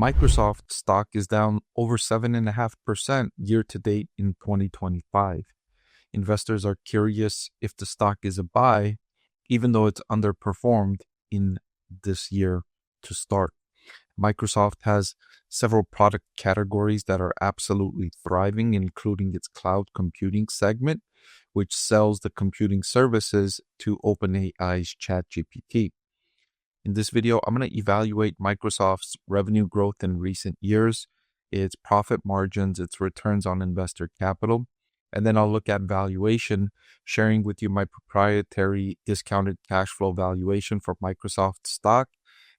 Microsoft stock is down over 7.5% year to date in 2025. Investors are curious if the stock is a buy, even though it's underperformed in this year to start. Microsoft has several product categories that are absolutely thriving, including its cloud computing segment, which sells the computing services to OpenAI's ChatGPT. In this video, I'm going to evaluate Microsoft's revenue growth in recent years, its profit margins, its returns on investor capital, and then I'll look at valuation, sharing with you my proprietary discounted cash flow valuation for Microsoft stock,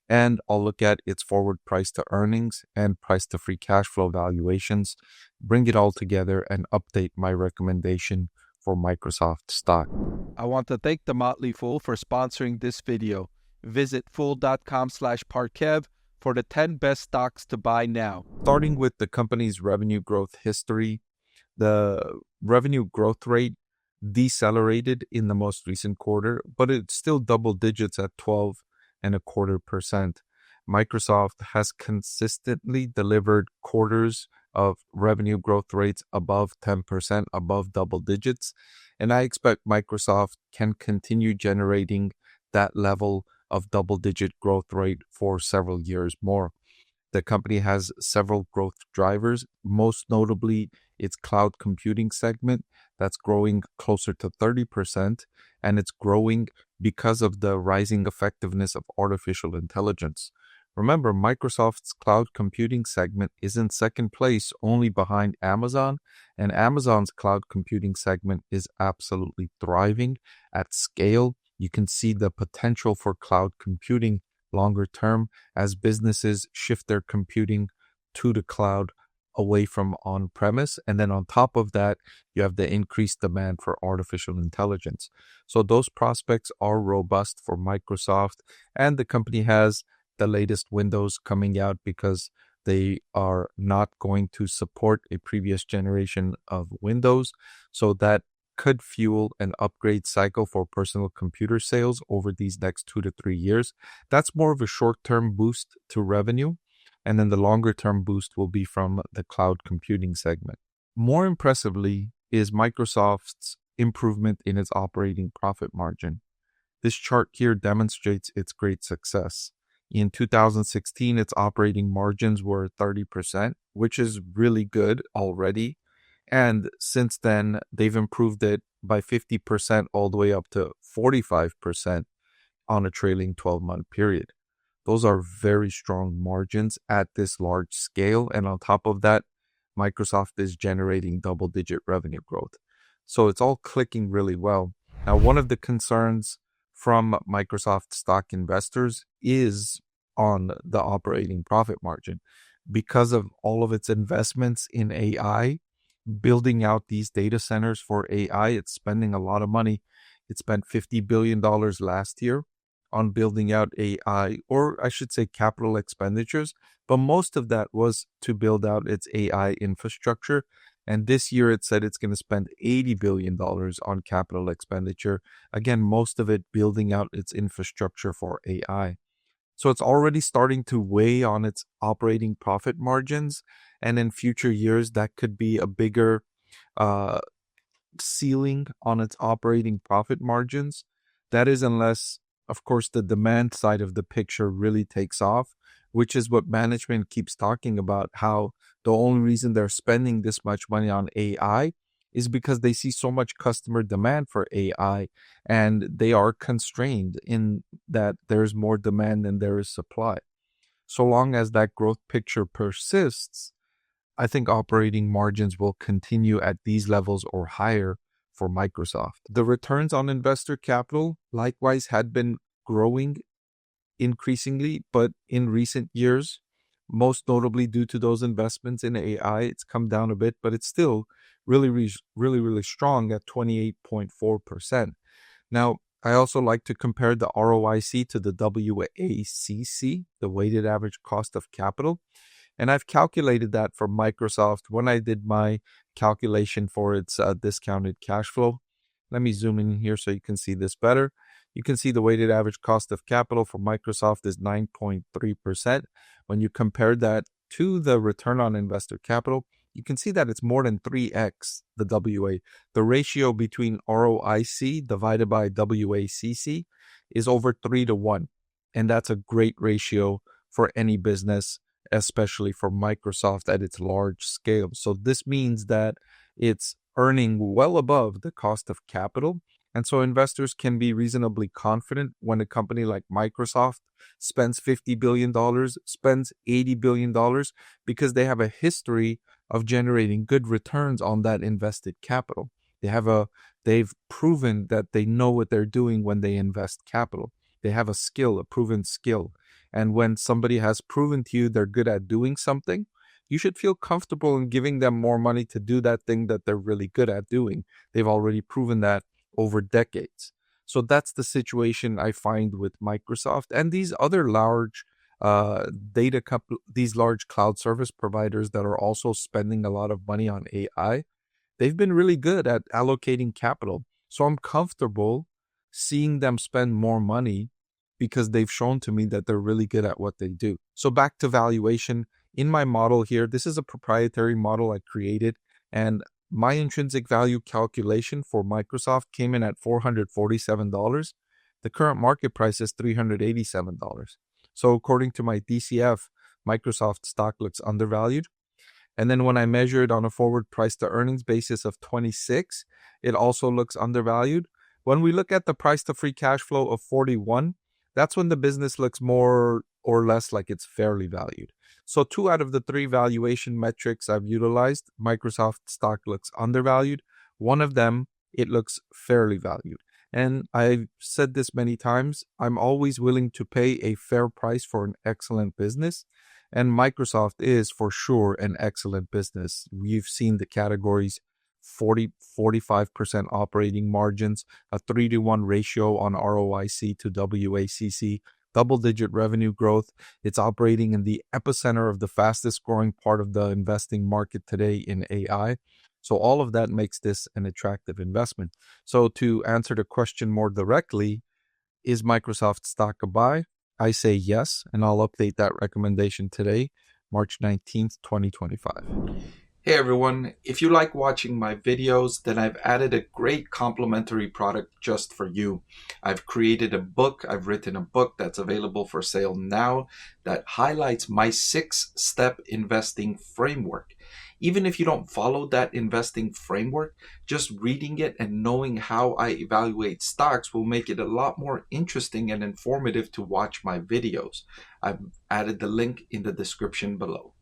and I'll look at its forward price to earnings and price to free cash flow valuations, bring it all together and update my recommendation for Microsoft stock. I want to thank The Motley Fool for sponsoring this video. Visit fool.com/Parkev for the 10 best stocks to buy now. Starting with the company's revenue growth history, the revenue growth rate decelerated in the most recent quarter, but it's still double digits at 12.25%. Microsoft has consistently delivered quarters of revenue growth rates above 10%, above double digits, and I expect Microsoft can continue generating that level of double-digit growth rate for several years more. The company has several growth drivers, most notably its cloud computing segment that's growing closer to 30%, and it's growing because of the rising effectiveness of artificial intelligence. Remember, Microsoft's cloud computing segment is in second place only behind Amazon, and Amazon's cloud computing segment is absolutely thriving at scale. You can see the potential for cloud computing longer term as businesses shift their computing to the cloud away from on-premise. And then on top of that, you have the increased demand for artificial intelligence. So those prospects are robust for Microsoft, and the company has the latest Windows coming out because they are not going to support a previous generation of Windows. So that could fuel an upgrade cycle for personal computer sales over these next 2 to 3 years. That's more of a short-term boost to revenue, and then the longer-term boost will be from the cloud computing segment. More impressively is Microsoft's improvement in its operating profit margin. This chart here demonstrates its great success. In 2016, its operating margins were 30%, which is really good already. And since then, they've improved it by 50% all the way up to 45% on a trailing 12-month period. Those are very strong margins at this large scale. And on top of that, Microsoft is generating double-digit revenue growth. So it's all clicking really well. Now, one of the concerns from Microsoft stock investors is on the operating profit margin. Because of all of its investments in AI, building out these data centers for AI, it's spending a lot of money. It spent $50 billion last year on building out AI, or I should say capital expenditures, but most of that was to build out its AI infrastructure. And this year it said it's going to spend $80 billion on capital expenditure. Again, most of it building out its infrastructure for AI. So it's already starting to weigh on its operating profit margins. And in future years, that could be a bigger ceiling on its operating profit margins. That is unless, of course, the demand side of the picture really takes off, which is what management keeps talking about, how the only reason they're spending this much money on AI is because they see so much customer demand for AI, and they are constrained in that there's more demand than there is supply. So long as that growth picture persists, I think operating margins will continue at these levels or higher for Microsoft. The returns on investor capital likewise had been growing increasingly, but in recent years, most notably due to those investments in AI, it's come down a bit, but it's still really strong at 28.4%. Now, I also like to compare the ROIC to the WACC, the weighted average cost of capital. And I've calculated that for Microsoft when I did my calculation for its discounted cash flow. Let me zoom in here so you can see this better. You can see the weighted average cost of capital for Microsoft is 9.3%. When you compare that to the return on investor capital, you can see that it's more than 3x the WA. The ratio between ROIC divided by WACC is over 3 to 1. And that's a great ratio for any business, especially for Microsoft at its large scale. So this means that it's earning well above the cost of capital. And so investors can be reasonably confident when a company like Microsoft spends $50 billion, spends $80 billion, because they have a history of generating good returns on that invested capital. They've proven that they know what they're doing when they invest capital. They have a skill, a proven skill. And when somebody has proven to you they're good at doing something, you should feel comfortable in giving them more money to do that thing that they're really good at doing. They've already proven that over decades. So that's the situation I find with Microsoft and these other large these large cloud service providers that are also spending a lot of money on AI. They've been really good at allocating capital. So I'm comfortable seeing them spend more money because they've shown to me that they're really good at what they do. So back to valuation. In my model here, this is a proprietary model I created, and my intrinsic value calculation for Microsoft came in at $447. The current market price is $387. So according to my DCF, Microsoft stock looks undervalued. And then when I measure it on a forward price to earnings basis of 26, it also looks undervalued. When we look at the price to free cash flow of 41, that's when the business looks more or less like it's fairly valued. So 2 out of the 3 valuation metrics I've utilized, Microsoft stock looks undervalued. One of them, it looks fairly valued. And I've said this many times, I'm always willing to pay a fair price for an excellent business. And Microsoft is for sure an excellent business. We've seen the categories 45% operating margins, a 3 to 1 ratio on ROIC to WACC, double-digit revenue growth. It's operating in the epicenter of the fastest growing part of the investing market today in AI. So all of that makes this an attractive investment. So to answer the question more directly, is Microsoft stock a buy? I say yes, and I'll update that recommendation today, March 19th, 2025. Hey everyone, if you like watching my videos, then I've added a great complimentary product just for you. I've written a book that's available for sale now that highlights my 6-step investing framework. Even if you don't follow that investing framework, just reading it and knowing how I evaluate stocks will make it a lot more interesting and informative to watch my videos. I've added the link in the description below.